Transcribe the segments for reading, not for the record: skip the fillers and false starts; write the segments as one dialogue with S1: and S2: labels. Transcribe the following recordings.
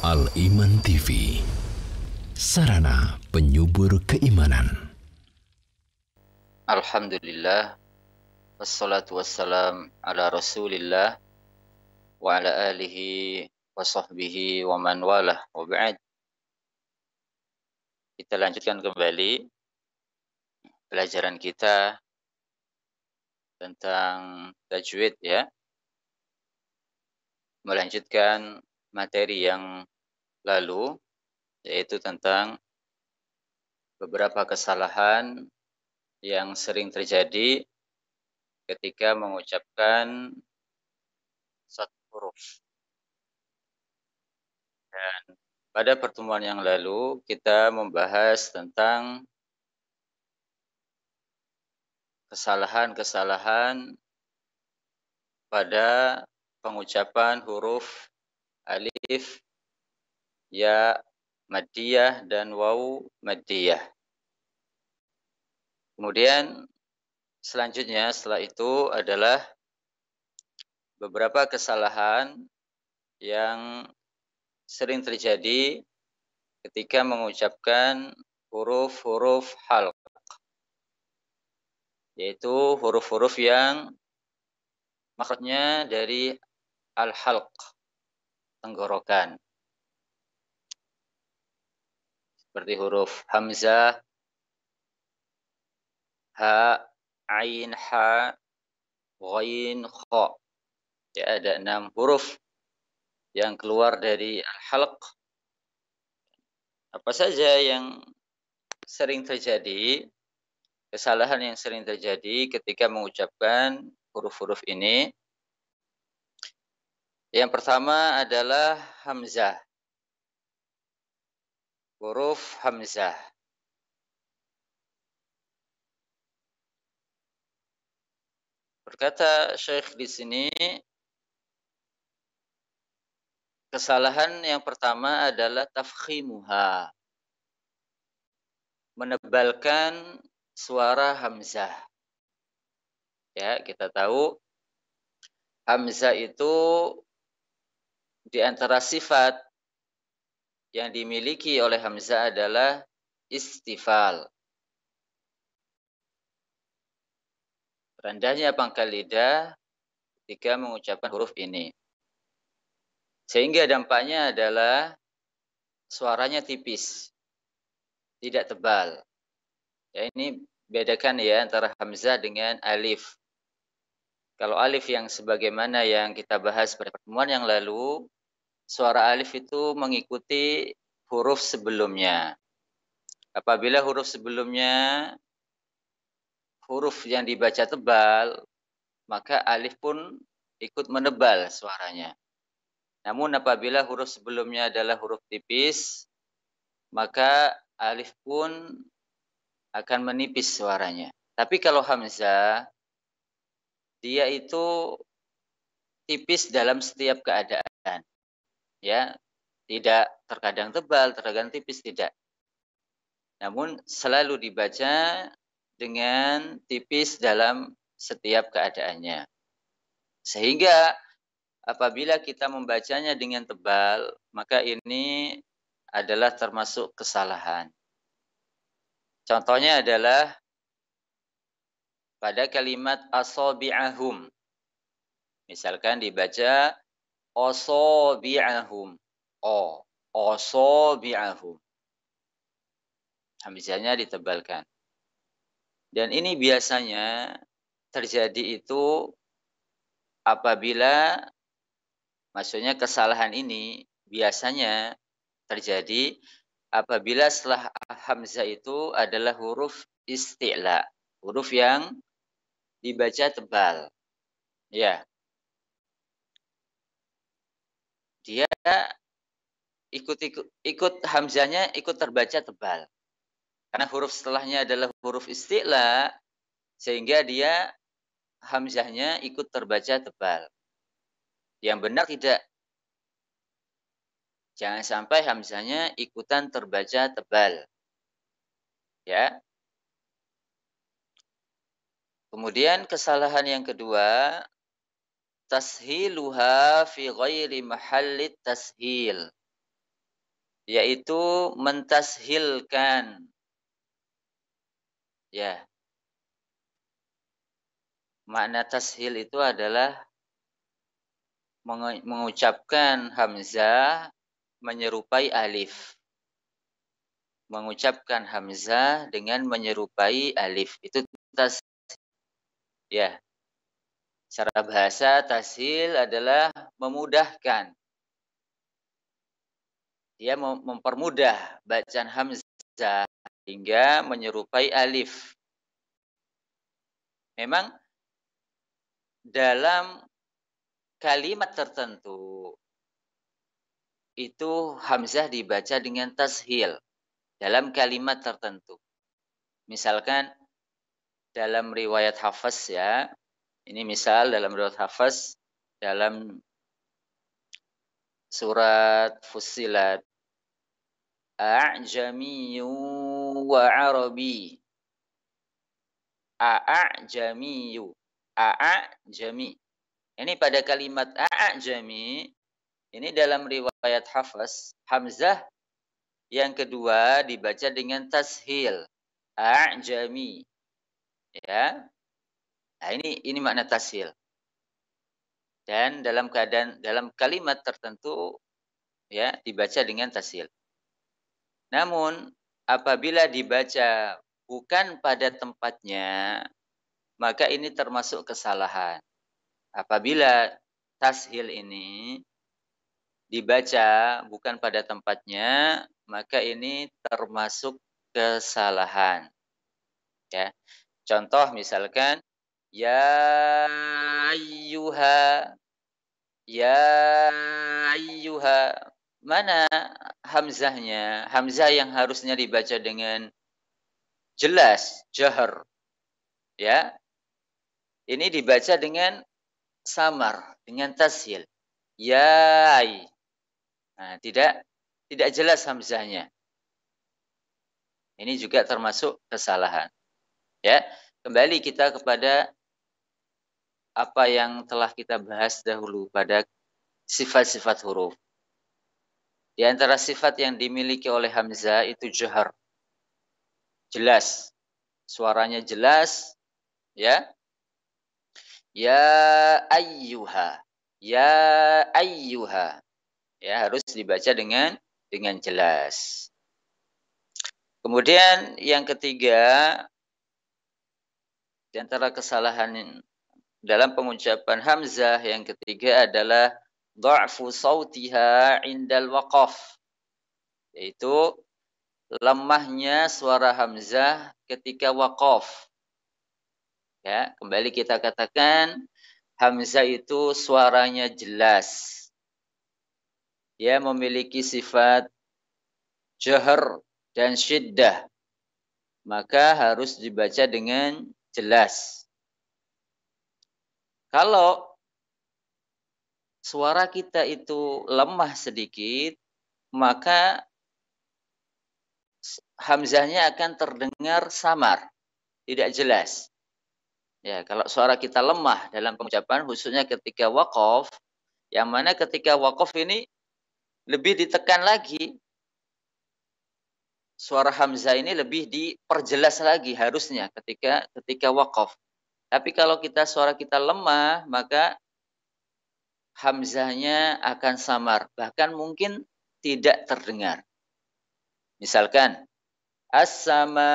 S1: Al-Iman TV, sarana penyubur keimanan.
S2: Alhamdulillah, wassalatu wassalam ala rasulillah wa ala alihi wa sahbihi wa man walah wa ba'd. Kita lanjutkan kembali pelajaran kita tentang tajwid ya. Melanjutkan materi yang lalu, yaitu tentang beberapa kesalahan yang sering terjadi ketika mengucapkan satu huruf. Dan pada pertemuan yang lalu kita membahas tentang kesalahan-kesalahan pada pengucapan huruf alif, ya maddiyah, dan waw maddiyah. Kemudian selanjutnya setelah itu adalah beberapa kesalahan yang sering terjadi ketika mengucapkan huruf-huruf halq, yaitu huruf-huruf yang maksudnya dari al-halq, tenggorokan. Seperti huruf hamzah, ha, ain, ha, ghain, kha. Ya, ada 6 huruf yang keluar dari al-halq. Apa saja yang sering terjadi, kesalahan yang sering terjadi ketika mengucapkan huruf-huruf ini? Yang pertama adalah hamzah. Huruf hamzah. Berkata Syekh di sini, kesalahan yang pertama adalah tafkhimuha, menebalkan suara hamzah. Ya, kita tahu hamzah itu di antara sifat yang dimiliki oleh hamzah adalah istifal. Rendahnya pangkal lidah ketika mengucapkan huruf ini. Sehingga dampaknya adalah suaranya tipis, tidak tebal. Ya, ini bedakan ya antara hamzah dengan alif. Kalau alif yang sebagaimana yang kita bahas pada pertemuan yang lalu, suara alif itu mengikuti huruf sebelumnya. Apabila huruf sebelumnya huruf yang dibaca tebal, maka alif pun ikut menebal suaranya. Namun apabila huruf sebelumnya adalah huruf tipis, maka alif pun akan menipis suaranya. Tapi kalau hamzah, dia itu tipis dalam setiap keadaan. Ya, tidak terkadang tebal, terkadang tipis, tidak. Namun selalu dibaca dengan tipis dalam setiap keadaannya. Sehingga apabila kita membacanya dengan tebal, maka ini adalah termasuk kesalahan. Contohnya adalah pada kalimat asabi'ahum. Misalkan dibaca asabi'ahum. Asabi'ahum. Hamzahnya ditebalkan. Dan ini biasanya terjadi itu apabila, maksudnya kesalahan ini biasanya terjadi apabila setelah hamzah itu adalah huruf isti'la, huruf yang dibaca tebal. Ya. Dia ikut hamzahnya ikut terbaca tebal. Karena huruf setelahnya adalah huruf isti'la, sehingga dia hamzahnya ikut terbaca tebal. Yang benar tidak. Jangan sampai hamzahnya ikutan terbaca tebal. Ya. Kemudian kesalahan yang kedua, tashiluha fi ghairi mahallit tashil. yaitu mentashilkan. Ya. Makna tashil itu adalah mengucapkan hamzah menyerupai alif. Mengucapkan hamzah dengan menyerupai alif. Itu tas. Ya. Secara bahasa tashil adalah memudahkan. Dia mempermudah bacaan hamzah hingga menyerupai alif. Memang dalam kalimat tertentu itu hamzah dibaca dengan tashil dalam kalimat tertentu. Misalkan dalam riwayat Hafs ya. Ini misal dalam riwayat Hafs dalam surat Fussilat. A'jamiyyu wa arabi. A'jamiyyu. A'jami. Ini pada kalimat a'jami, ini dalam riwayat Hafs, hamzah yang kedua dibaca dengan tashil. A'jami. Ya. Nah, ini makna tashil. Dan dalam kalimat tertentu ya dibaca dengan tashil. Namun apabila dibaca bukan pada tempatnya, maka ini termasuk kesalahan. Apabila tashil ini dibaca bukan pada tempatnya, maka ini termasuk kesalahan. Ya. Contoh misalkan ya ayyuha, ya ayyuha. Mana hamzahnya? Hamzah yang harusnya dibaca dengan jelas, jahar. Ya. Ini dibaca dengan samar, dengan tashil. Ya. Nah, tidak jelas hamzahnya. Ini juga termasuk kesalahan. Ya, kembali kita kepada apa yang telah kita bahas dahulu pada sifat-sifat huruf. Di antara sifat yang dimiliki oleh hamzah itu jahar. Jelas. Suaranya jelas, ya. Ya ayyuha. Ya ayyuha. Ya, harus dibaca dengan jelas. Kemudian yang ketiga, di antara kesalahan dalam pengucapan hamzah yang ketiga adalah dha'fu sautiha indal waqaf. Yaitu lemahnya suara hamzah ketika waqaf. Ya, kembali kita katakan hamzah itu suaranya jelas. Dia memiliki sifat jahar dan syiddah. Maka harus dibaca dengan jelas. Kalau suara kita itu lemah sedikit, maka hamzahnya akan terdengar samar, tidak jelas. Ya, kalau suara kita lemah dalam pengucapan, khususnya ketika waqaf, yang mana ketika waqaf ini lebih ditekan lagi, suara hamzah ini lebih diperjelas lagi harusnya ketika waqaf. Tapi kalau suara kita lemah, maka hamzahnya akan samar, bahkan mungkin tidak terdengar. Misalkan as-sama,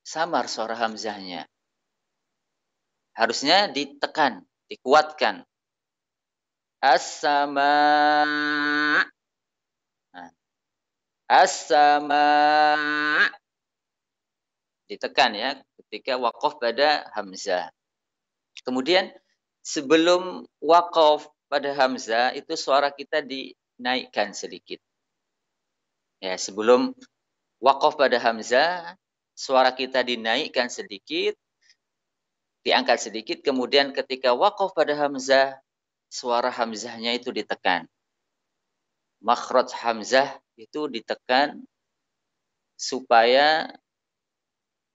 S2: samar suara hamzahnya. Harusnya ditekan, dikuatkan. As-sama. Nah, as-sama. Ditekan ya ketika waqaf pada hamzah. Kemudian sebelum waqaf pada hamzah itu suara kita dinaikkan sedikit. Ya, sebelum waqaf pada hamzah, suara kita dinaikkan sedikit, diangkat sedikit, kemudian ketika waqaf pada hamzah, suara hamzahnya itu ditekan. Makhraj hamzah itu ditekan supaya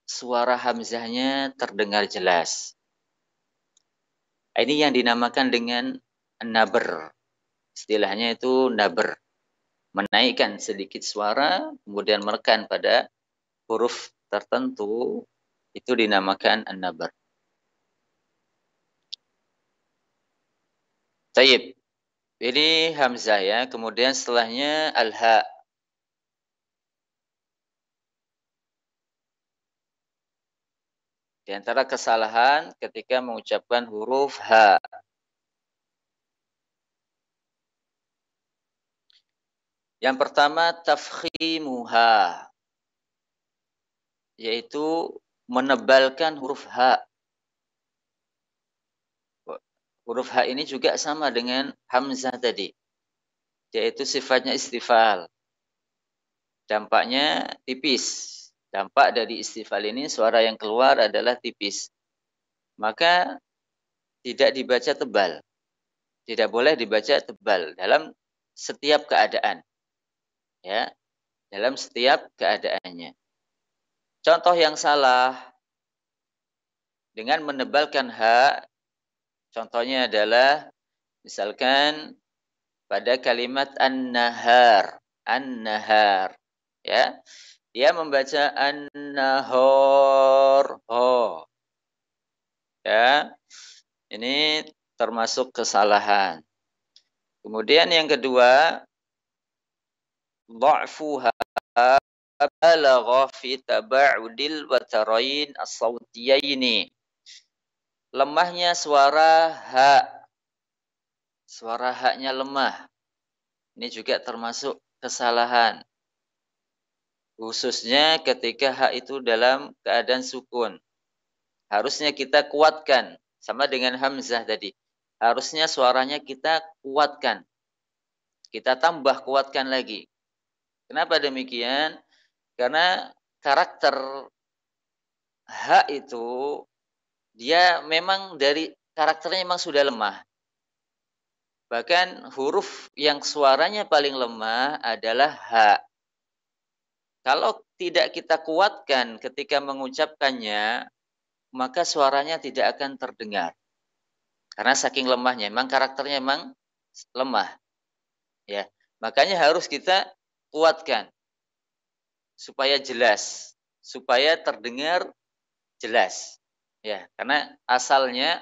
S2: suara hamzahnya terdengar jelas. Ini yang dinamakan dengan nabr. Istilahnya itu naber. Menaikkan sedikit suara, kemudian menekan pada huruf tertentu, itu dinamakan an-nabar. Taib. Ini hamzah ya, kemudian setelahnya al-ha. Di antara kesalahan ketika mengucapkan huruf ha. Yang pertama tafkhimuha, yaitu menebalkan huruf ha. Huruf ha ini juga sama dengan hamzah tadi, yaitu sifatnya istifal. Dampaknya tipis. Dampak dari istifal ini suara yang keluar adalah tipis. Maka tidak dibaca tebal. Tidak boleh dibaca tebal dalam setiap keadaan. Ya, dalam setiap keadaannya. Contoh yang salah dengan menebalkan ha, contohnya adalah misalkan pada kalimat an-nahar, an-nahar, ya. Dia membaca an-nahar, oh. Ya. Ini termasuk kesalahan. Kemudian yang kedua, dha'fuha balagha fi taba'udil watarain as-sautiyaini. Lemahnya suara ha. Suara ha-nya lemah. Ini juga termasuk kesalahan. Khususnya ketika ha itu dalam keadaan sukun. Harusnya kita kuatkan. Sama dengan hamzah tadi. Harusnya suaranya kita kuatkan. Kita tambah kuatkan lagi. Kenapa demikian? Karena karakter ha itu, dia memang dari karakternya memang sudah lemah. Bahkan huruf yang suaranya paling lemah adalah ha. Kalau tidak kita kuatkan ketika mengucapkannya, maka suaranya tidak akan terdengar. Karena saking lemahnya, memang karakternya memang lemah. Ya, makanya harus kita kuatkan supaya jelas, supaya terdengar jelas. Ya, karena asalnya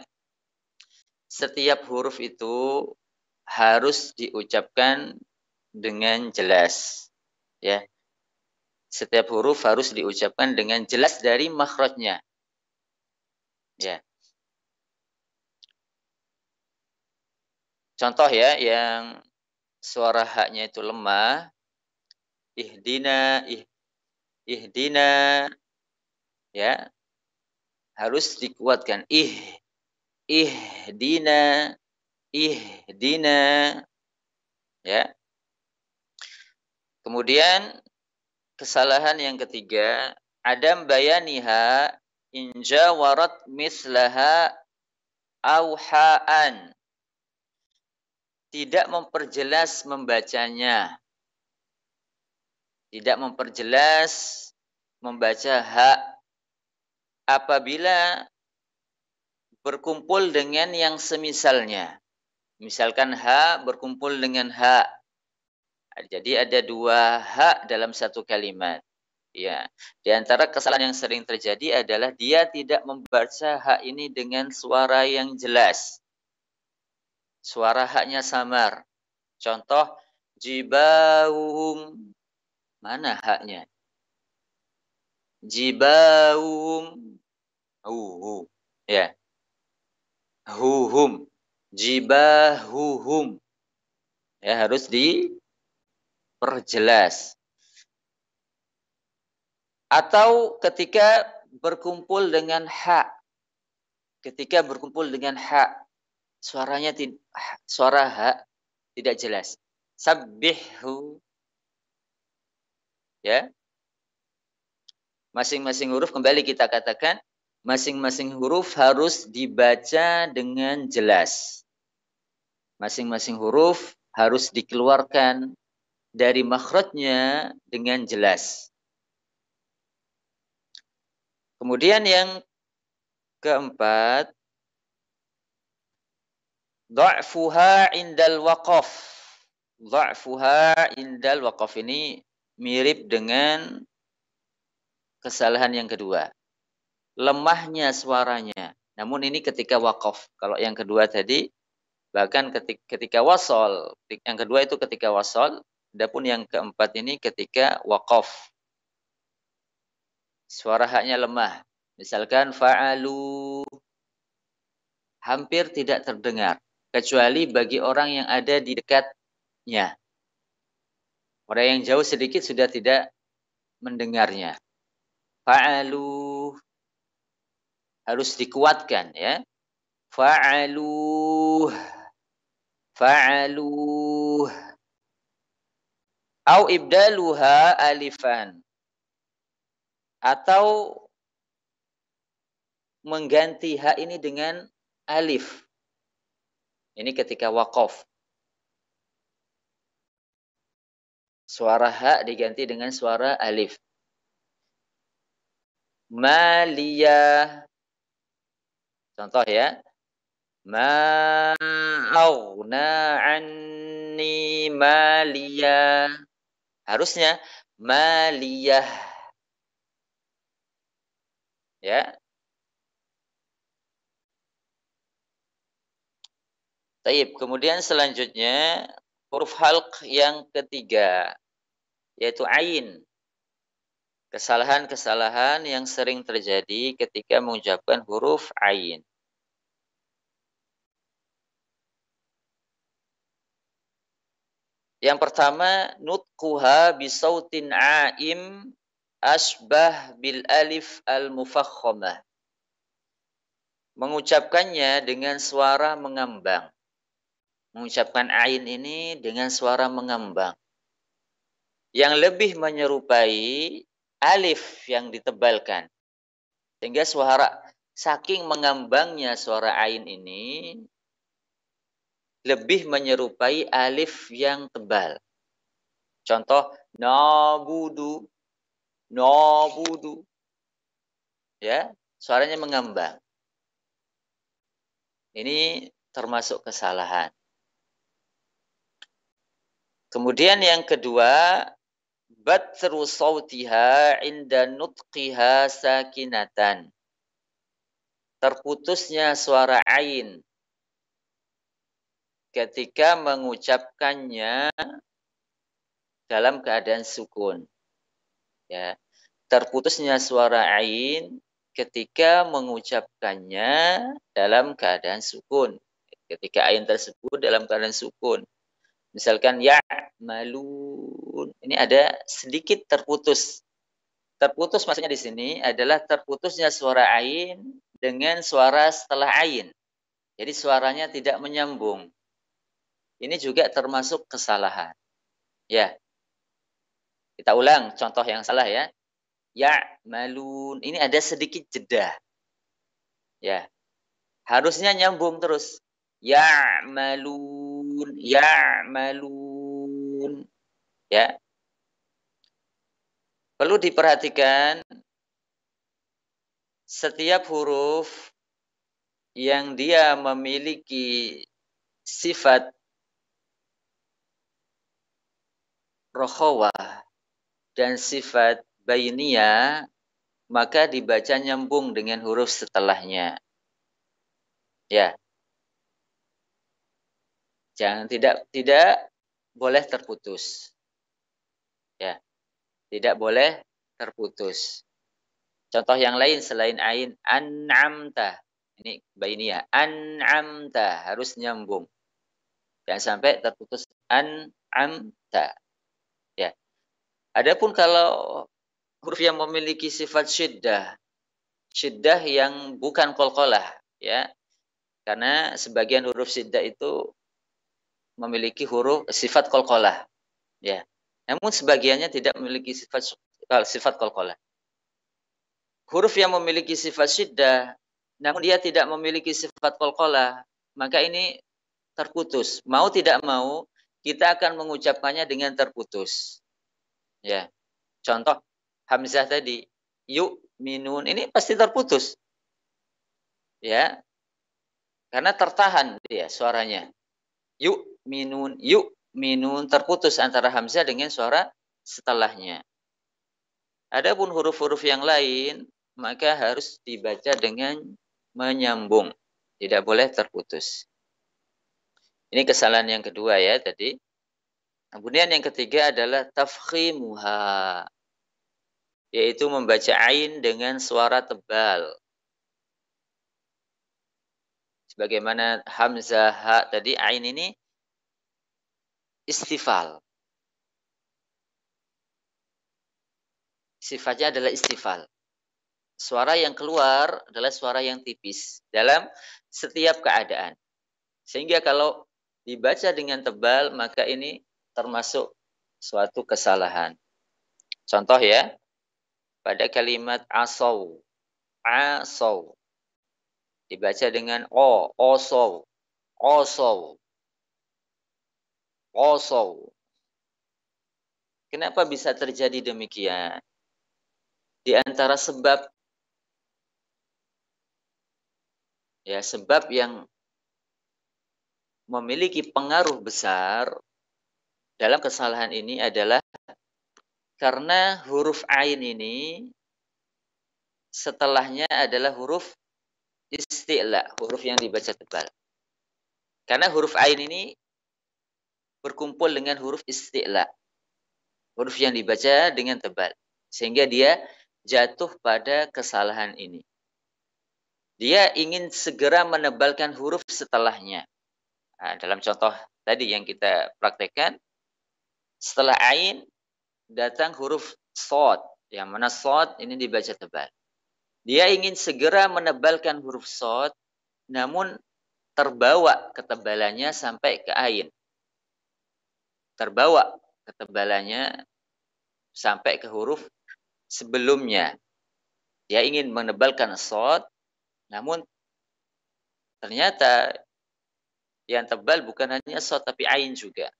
S2: setiap huruf itu harus diucapkan dengan jelas. Ya. Setiap huruf harus diucapkan dengan jelas dari makhrajnya. Ya. Contoh ya, yang suara ha-nya itu lemah. Ihdina, ihdina. Ya. Harus dikuatkan. Ihdina, ihdina. Ya. Kemudian kesalahan yang ketiga, adam bayaniha inja warat mislaha auhaan. Tidak memperjelas membacanya. Tidak memperjelas membaca ha apabila berkumpul dengan yang semisalnya. Misalkan ha berkumpul dengan ha. Jadi ada dua ha dalam satu kalimat. Ya, di antara kesalahan yang sering terjadi adalah dia tidak membaca ha ini dengan suara yang jelas. Suara ha-nya samar. Contoh jibauhum. Mana ha-nya? Jibauhum. Ya. Huhum. Jibahuhum. Ya, harus diperjelas. Atau ketika berkumpul dengan ha. Ketika berkumpul dengan ha, suaranya suara ha tidak jelas. Sabbihu. Ya. Masing-masing huruf kembali kita katakan, masing-masing huruf harus dibaca dengan jelas. Masing-masing huruf harus dikeluarkan dari makhrajnya dengan jelas. Kemudian yang keempat, dha'fuha indal waqaf. Dha'fuha indal waqaf, ini mirip dengan kesalahan yang kedua. Lemahnya suaranya. Namun ini ketika waqaf. Kalau yang kedua tadi, bahkan ketika wasol. Yang kedua itu ketika wasol. Adapun yang keempat ini ketika waqaf. Suara haknya lemah. Misalkan fa'alu, hampir tidak terdengar. Kecuali bagi orang yang ada di dekatnya. Orang yang jauh sedikit sudah tidak mendengarnya. Fa'alu, harus dikuatkan ya. Fa'alu, fa'alu. Au ibdaluha alifan. Atau mengganti ha ini dengan alif. Ini ketika waqaf. Suara ha diganti dengan suara alif. Maliyah. Contoh ya. Ma'aghna anni maliyah. Harusnya maliyah. Ya. Taib. Kemudian selanjutnya huruf halq yang ketiga, yaitu ain. Kesalahan-kesalahan yang sering terjadi ketika mengucapkan huruf ain. Yang pertama, nutquha bisautin aim asbah bil alif al-mufakhamah. Mengucapkannya dengan suara mengambang. Mengucapkan ain ini dengan suara mengambang. Yang lebih menyerupai alif yang ditebalkan. Sehingga suara, saking mengambangnya suara ain ini, lebih menyerupai alif yang tebal. Contoh, nabudu, nabudu. Ya, suaranya mengambang. Ini termasuk kesalahan. Kemudian yang kedua, batru sautiha inda nutqiha sakinatan. Terputusnya suara ain ketika mengucapkannya dalam keadaan sukun. Ya, terputusnya suara ain ketika mengucapkannya dalam keadaan sukun. Ketika ain tersebut dalam keadaan sukun. Misalkan ya malun, ini ada sedikit terputus. Terputus maksudnya di sini adalah terputusnya suara ain dengan suara setelah ain. Jadi suaranya tidak menyambung. Ini juga termasuk kesalahan. Ya. Kita ulang contoh yang salah ya. Ya malun, ini ada sedikit jeda. Ya. Harusnya nyambung terus. Ya malun, ya malun. Ya. Perlu diperhatikan setiap huruf yang dia memiliki sifat rokhawah dan sifat bainiyah, maka dibaca nyambung dengan huruf setelahnya. Ya. Jangan tidak boleh terputus. Ya. Tidak boleh terputus. Contoh yang lain selain ain, an'amta. Ini bainiyah. An'amta harus nyambung. Jangan sampai terputus an'amta. Ya. Adapun kalau huruf yang memiliki sifat syiddah yang bukan qalqalah, ya. Karena sebagian huruf syiddah itu memiliki huruf sifat qalqalah, ya. Namun sebagiannya tidak memiliki sifat qalqalah. Huruf yang memiliki sifat syiddah namun dia tidak memiliki sifat qalqalah, maka ini terputus. Mau tidak mau kita akan mengucapkannya dengan terputus. Ya. Contoh hamzah tadi, yuk minun, ini pasti terputus. Ya. Karena tertahan dia suaranya. Yuk minun, minun, terputus antara hamzah dengan suara setelahnya. Adapun huruf-huruf yang lain, maka harus dibaca dengan menyambung. Tidak boleh terputus. Ini kesalahan yang kedua ya tadi. Kemudian yang ketiga adalah tafkhimuha, yaitu membaca ain dengan suara tebal. Sebagaimana hamzah ha tadi, ain ini istifal. Sifatnya adalah istifal. Suara yang keluar adalah suara yang tipis dalam setiap keadaan. Sehingga kalau dibaca dengan tebal, maka ini termasuk suatu kesalahan. Contoh ya, pada kalimat asaw, asaw, dibaca dengan o, osaw, osaw, osaw. Kenapa bisa terjadi demikian? Di antara sebab yang memiliki pengaruh besar dalam kesalahan ini adalah karena huruf ain ini setelahnya adalah huruf isti'la, huruf yang dibaca tebal. Karena huruf ain ini berkumpul dengan huruf isti'la, huruf yang dibaca dengan tebal. Sehingga dia jatuh pada kesalahan ini. Dia ingin segera menebalkan huruf setelahnya. Nah, dalam contoh tadi yang kita praktekkan, setelah ain datang huruf shad, yang mana shad ini dibaca tebal. Dia ingin segera menebalkan huruf shad, namun terbawa ketebalannya sampai ke ain. Terbawa ketebalannya sampai ke huruf sebelumnya. Dia ingin menebalkan shad, namun ternyata yang tebal bukan hanya shad tapi ain juga.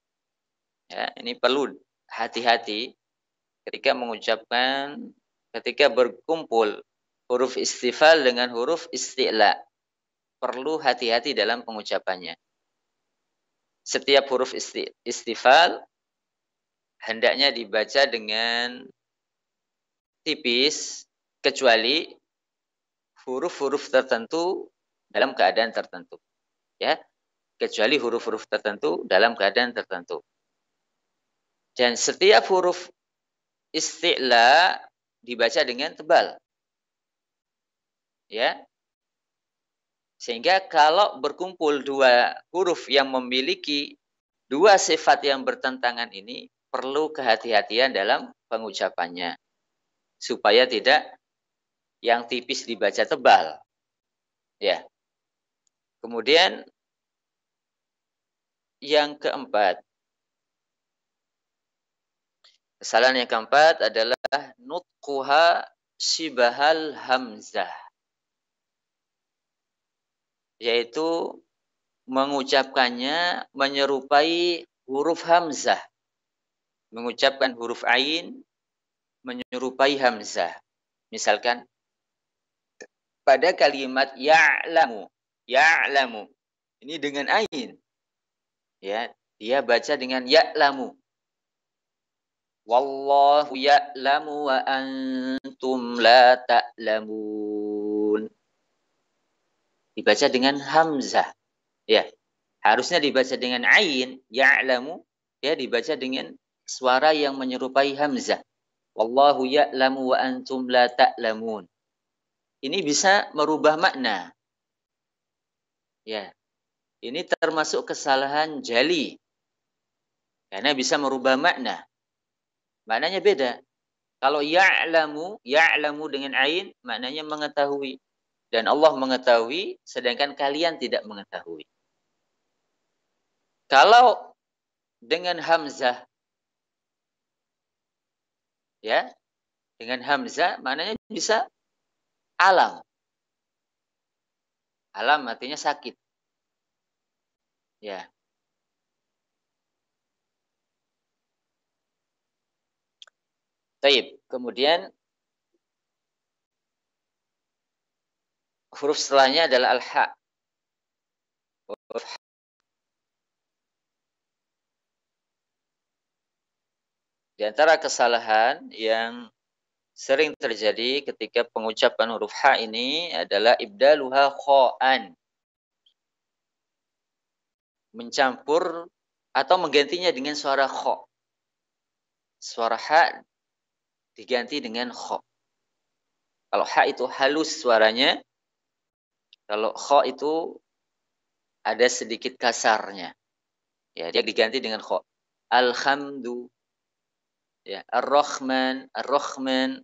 S2: Ya, ini perlu hati-hati ketika berkumpul huruf istifal dengan huruf isti'la. Perlu hati-hati dalam pengucapannya. Setiap huruf istifal hendaknya dibaca dengan tipis, kecuali huruf-huruf tertentu dalam keadaan tertentu. Ya, kecuali huruf-huruf tertentu dalam keadaan tertentu. Dan setiap huruf isti'la dibaca dengan tebal. Ya. Sehingga kalau berkumpul dua huruf yang memiliki dua sifat yang bertentangan ini, perlu kehati-hatian dalam pengucapannya. Supaya tidak yang tipis dibaca tebal. Ya. Kemudian yang keempat. Kesalahan yang keempat adalah nutquha shibahal hamzah. Yaitu mengucapkannya menyerupai huruf hamzah. Mengucapkan huruf ain menyerupai hamzah. Misalkan pada kalimat ya'lamu, ya'lamu. Ini dengan ain. Ya, dia baca dengan ya'lamu. Wallahu ya'lamu wa antum la ta'lamun. Dibaca dengan hamzah. Ya. Harusnya dibaca dengan ain, ya'lamu, ya dibaca dengan suara yang menyerupai hamzah. Wallahu ya'lamu wa antum la ta'lamun. Ini bisa merubah makna. Ya. Ini termasuk kesalahan jali. Karena bisa merubah makna. Maknanya beda. Kalau ya'lamu dengan ain, maknanya mengetahui. Dan Allah mengetahui, sedangkan kalian tidak mengetahui. Kalau dengan hamzah, ya, dengan hamzah, maknanya bisa alam. Alam artinya sakit. Ya. Baik, kemudian huruf setelahnya adalah al-ha. Di antara kesalahan yang sering terjadi ketika pengucapan huruf H ini adalah ibdaluha kho'an. Mencampur atau menggantinya dengan suara kho. Suara H diganti dengan kho. Kalau H itu halus suaranya, kalau kho itu ada sedikit kasarnya. Ya, dia diganti dengan kho. Alhamdu, ya, ar-Rahman, ar-Rahman,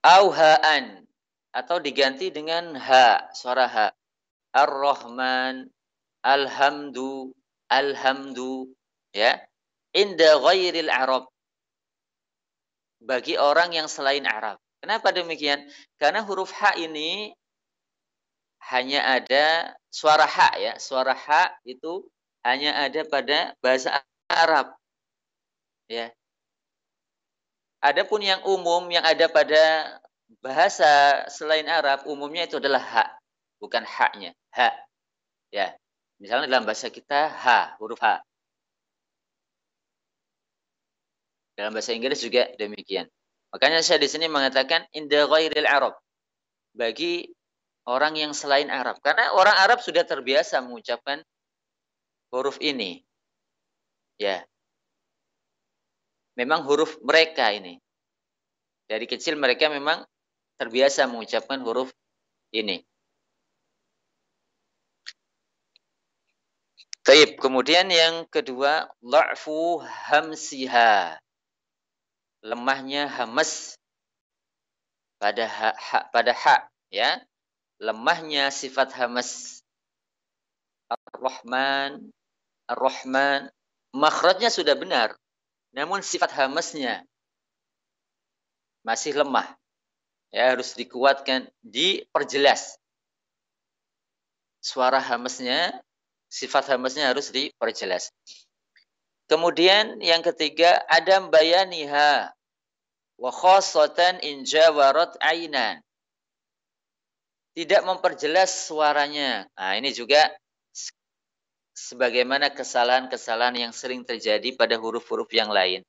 S2: auhaan, atau diganti dengan H, suara H. Ar-Rahman, alhamdu, alhamdu, ya. Inda ghairil Arab. Bagi orang yang selain Arab. Kenapa demikian? Karena huruf H ini hanya ada suara H, ya. Suara H itu hanya ada pada bahasa Arab. Ya. Adapun yang umum yang ada pada bahasa selain Arab umumnya itu adalah H, bukan H-nya. H. Ya. Misalnya dalam bahasa kita H, huruf H. Dalam bahasa Inggris juga demikian. Makanya saya di sini mengatakan inda ghairil Arab. Bagi orang yang selain Arab. Karena orang Arab sudah terbiasa mengucapkan huruf ini. Ya. Memang huruf mereka ini. Dari kecil mereka memang terbiasa mengucapkan huruf ini. Taib. Kemudian yang kedua, dha'fu hamsiha. Lemahnya hamas pada hak, ya. Lemahnya sifat hamas. Ar-Rahman, Ar-Rahman, makhrajnya sudah benar, namun sifat hamasnya masih lemah. Ya, harus dikuatkan, diperjelas. Suara hamasnya, sifat hamasnya harus diperjelas. Kemudian yang ketiga, adam bayaniha wa khassatan in jawarat ainan. Tidak memperjelas suaranya. Nah, ini juga sebagaimana kesalahan-kesalahan yang sering terjadi pada huruf-huruf yang lain.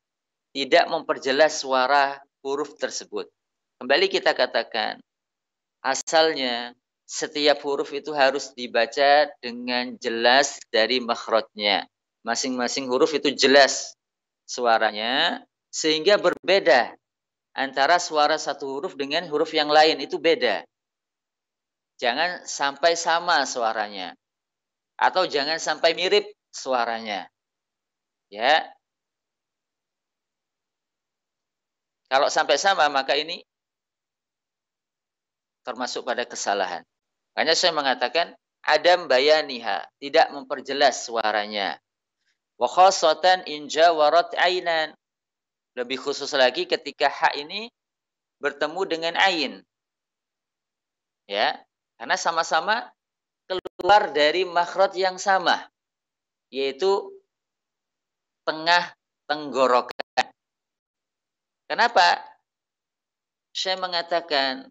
S2: Tidak memperjelas suara huruf tersebut. Kembali kita katakan, asalnya setiap huruf itu harus dibaca dengan jelas dari makhrajnya. Masing-masing huruf itu jelas suaranya, sehingga berbeda antara suara satu huruf dengan huruf yang lain, itu beda. Jangan sampai sama suaranya. Atau jangan sampai mirip suaranya. Ya. Kalau sampai sama, maka ini termasuk pada kesalahan. Makanya saya mengatakan, adam bayaniha, tidak memperjelas suaranya. Wa khassatan in jawarat ainan. Lebih khusus lagi ketika ha ini bertemu dengan ain. Ya, karena sama-sama keluar dari makhraj yang sama, yaitu tengah tenggorokan. Kenapa? Saya mengatakan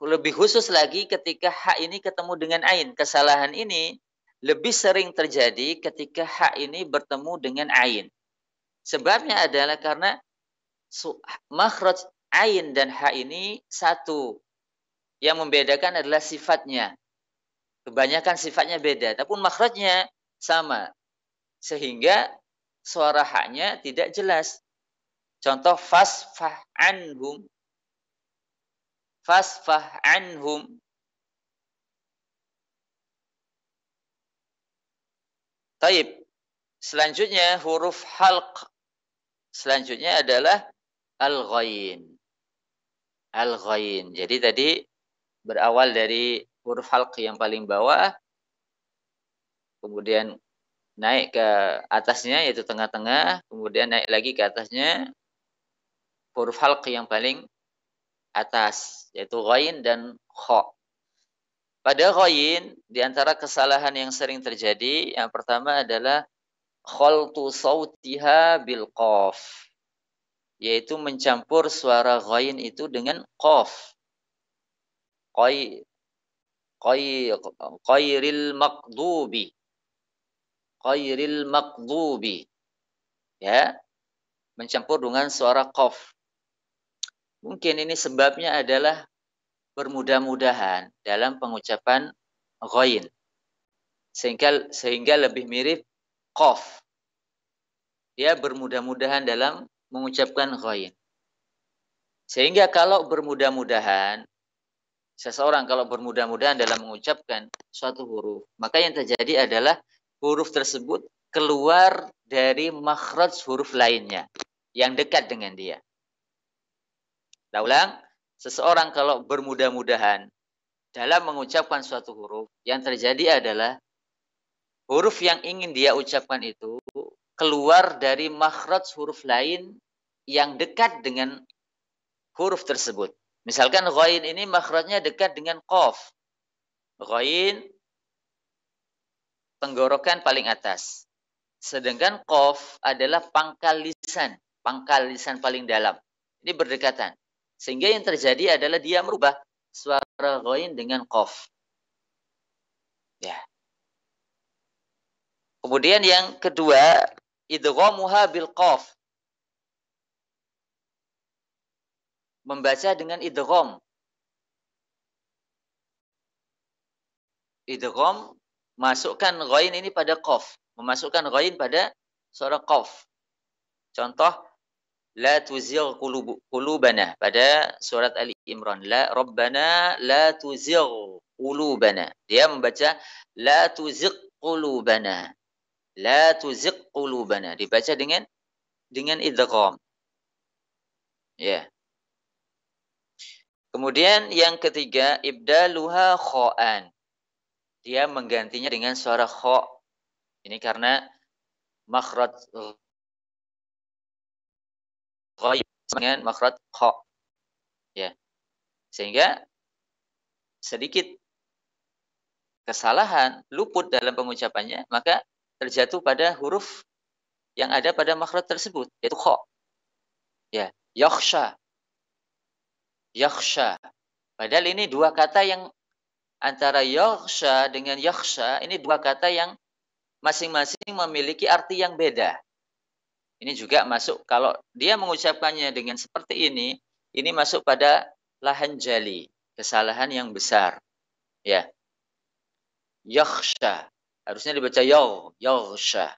S2: lebih khusus lagi ketika ha ini ketemu dengan ain. Kesalahan ini lebih sering terjadi ketika ha ini bertemu dengan ain. Sebabnya adalah karena makhraj ain dan ha ini satu. Yang membedakan adalah sifatnya. Kebanyakan sifatnya beda, tapi makhrajnya sama. Sehingga suara ha-nya tidak jelas. Contoh fasfah anhum. Fasfah anhum. Taib. Selanjutnya huruf halq. Selanjutnya adalah al-ghain. Al-ghain. Jadi tadi berawal dari huruf halq yang paling bawah, kemudian naik ke atasnya yaitu tengah-tengah, kemudian naik lagi ke atasnya huruf halq yang paling atas yaitu ghain dan kha. Pada ghain di antara kesalahan yang sering terjadi yang pertama adalah khaltu sautiha bil qaf, yaitu mencampur suara ghain itu dengan qaf. Qairil maqdubi. Qairil maqdubi. Ya. mencampur dengan suara qaf. Mungkin ini sebabnya adalah bermudah-mudahan dalam pengucapan ghain. Sehingga lebih mirip qaf. Dia bermudah-mudahan dalam mengucapkan ghain. Sehingga kalau bermudah-mudahan, seseorang kalau bermudah-mudahan dalam mengucapkan suatu huruf, maka yang terjadi adalah huruf tersebut keluar dari makhraj huruf lainnya yang dekat dengan dia. Kita ulang, seseorang kalau bermudah-mudahan dalam mengucapkan suatu huruf, yang terjadi adalah huruf yang ingin dia ucapkan itu keluar dari makhraj huruf lain yang dekat dengan huruf tersebut. Misalkan ghain ini makhrajnya dekat dengan qaf. Ghain tenggorokan paling atas. Sedangkan qaf adalah pangkal lisan paling dalam. Ini berdekatan. Sehingga yang terjadi adalah dia merubah suara ghain dengan qaf. Ya. Kemudian yang kedua, idghamuha bil qaf. Membaca dengan idgham. Idgham, masukkan ghain ini pada qaf. Memasukkan ghain pada suara qaf. Contoh, la tuzigh qulubana pada surat Ali Imran. La Rabbana la tuzigh qulubana. Dia membaca la tuzigh qulubana. La tuzigh qulubana. Dibaca dengan idgham. Ya. Kemudian yang ketiga, ibdaluha kha'an. Dia menggantinya dengan suara kha. Ini karena makhraj ghaib dengan makhraj kha. Ya. Sehingga sedikit kesalahan, luput dalam pengucapannya, maka terjatuh pada huruf yang ada pada makhraj tersebut, yaitu kha. Ya, yakhsha. Yakhsha. Padahal ini dua kata yang antara yakhsha dengan yakhsha, ini dua kata yang masing-masing memiliki arti yang beda. Ini juga masuk, kalau dia mengucapkannya dengan seperti ini masuk pada lahan jali, kesalahan yang besar. Ya. Yakhsha. Harusnya dibaca yakhsha.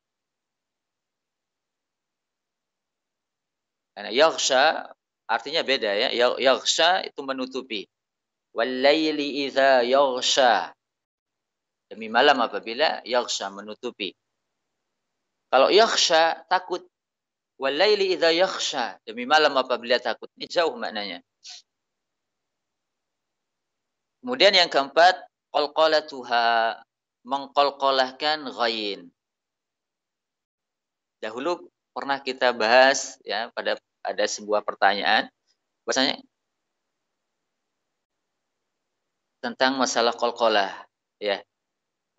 S2: Karena yakhsha artinya beda ya. Yakhsha itu menutupi. Wal-laili idza yaghsha. Demi malam apabila yaghsha menutupi. Kalau yaghsha takut. Wal-laili idza yaghsha. Demi malam apabila takut. Ini jauh maknanya. Kemudian yang keempat, qalqalatuha, mengqalqalahkan ghain. Dahulu pernah kita bahas ya pada sebuah pertanyaan bahwasanya tentang masalah qalqalah ya.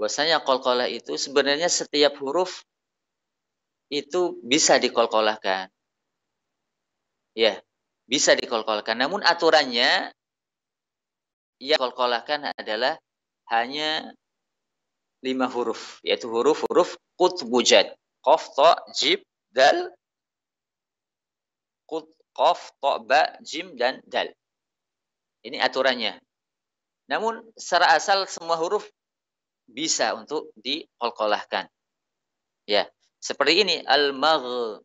S2: Bahwasanya qalqalah itu sebenarnya setiap huruf itu bisa diqalqalahkan. Ya, bisa diqalqalahkan. Namun aturannya yang qalqalahkan adalah hanya 5 huruf, yaitu huruf-huruf qutbujad. Qaf, ta, jim, dal, qaf, ta, ba, jim, dan dal. Ini aturannya. Namun secara asal semua huruf bisa untuk diqalqalahkan. Ya, seperti ini al-maghdubi,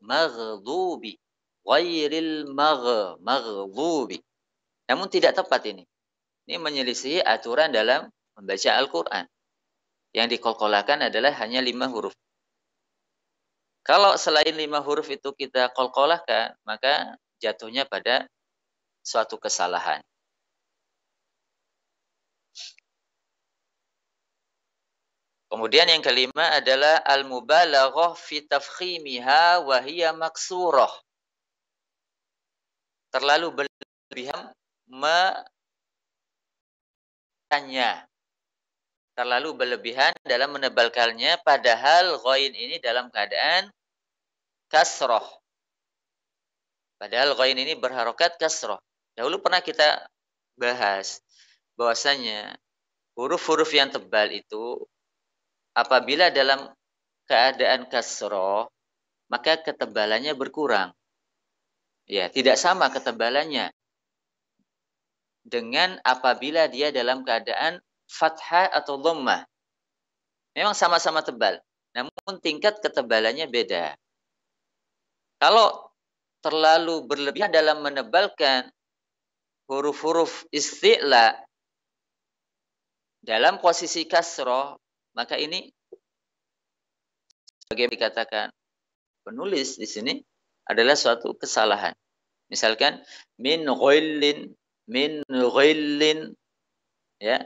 S2: ghairil maghdubi. Namun tidak tepat ini. Ini menyelisihi aturan dalam membaca Al-Qur'an. Yang diqalqalahkan adalah hanya 5 huruf. Kalau selain 5 huruf itu kita qalqalahkan, maka jatuhnya pada suatu kesalahan. Kemudian yang kelima adalah al-mubalaghah fi tafkhimiha wa hiya maksurah. Terlalu berlebihan terlalu berlebihan dalam menebalkannya, padahal ghain ini dalam keadaan kasroh. Padahal ghain ini berharokat kasroh. Dahulu pernah kita bahas bahwasanya huruf-huruf yang tebal itu apabila dalam keadaan kasroh, maka ketebalannya berkurang. Ya, tidak sama ketebalannya dengan apabila dia dalam keadaan fathah atau dhammah. Memang sama-sama tebal, namun tingkat ketebalannya beda. Kalau terlalu berlebihan dalam menebalkan huruf-huruf isti'la dalam posisi kasroh, maka ini sebagai dikatakan penulis di sini adalah suatu kesalahan. Misalkan min ghillin, ya.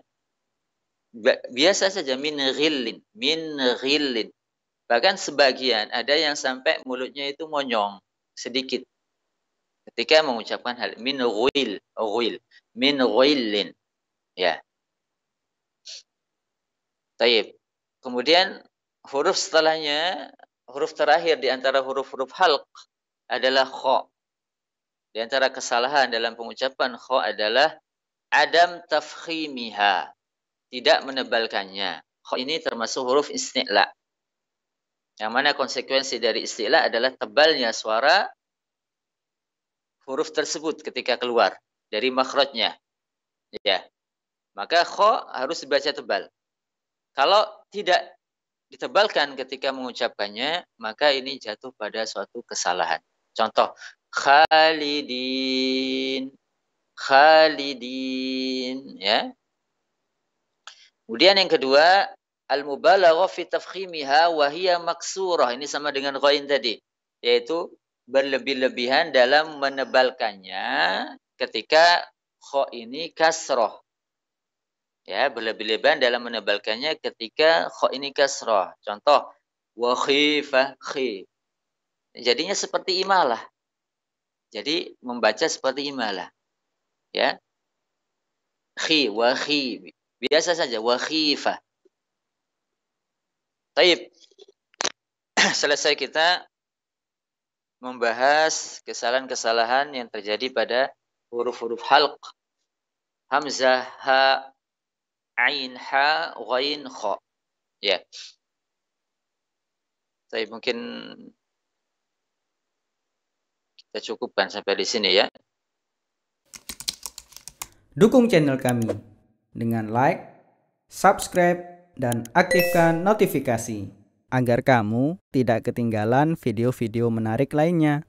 S2: Biasa saja min ghillin. Bahkan sebagian ada yang sampai mulutnya itu monyong sedikit ketika mengucapkan hal min ghillin, ya. Taib. Kemudian huruf setelahnya, huruf terakhir di antara huruf-huruf halq adalah kha. Di antara kesalahan dalam pengucapan kha adalah adam tafkhimiha, tidak menebalkannya. Kha ini termasuk huruf isti'la. Yang mana konsekuensi dari isti'la adalah tebalnya suara huruf tersebut ketika keluar dari makhrajnya. Ya. Maka kha harus dibaca tebal. Kalau tidak ditebalkan ketika mengucapkannya, maka ini jatuh pada suatu kesalahan. Contoh, khalidin, ya. Kemudian yang kedua, al-mubalaghah fi tafkhimiha wa hiya maksurah. Ini sama dengan ghain tadi, yaitu berlebih-lebihan dalam menebalkannya ketika kha ini kasroh. Ya, berlebih-lebihan dalam menebalkannya ketika kha ini kasrah. Contoh, wa khifah khi. Jadinya seperti imalah. Jadi membaca seperti imalah. Ya. Khi wa khi. Biasa saja wa khifah. Baik. Selesai kita membahas kesalahan-kesalahan yang terjadi pada huruf-huruf halq. Hamzah, ha, ain, ha, ghain, kha. Ya. Saya mungkin kita cukupkan sampai di sini ya.
S3: Dukung channel kami dengan like, subscribe, dan aktifkan notifikasi agar kamu tidak ketinggalan video-video menarik lainnya.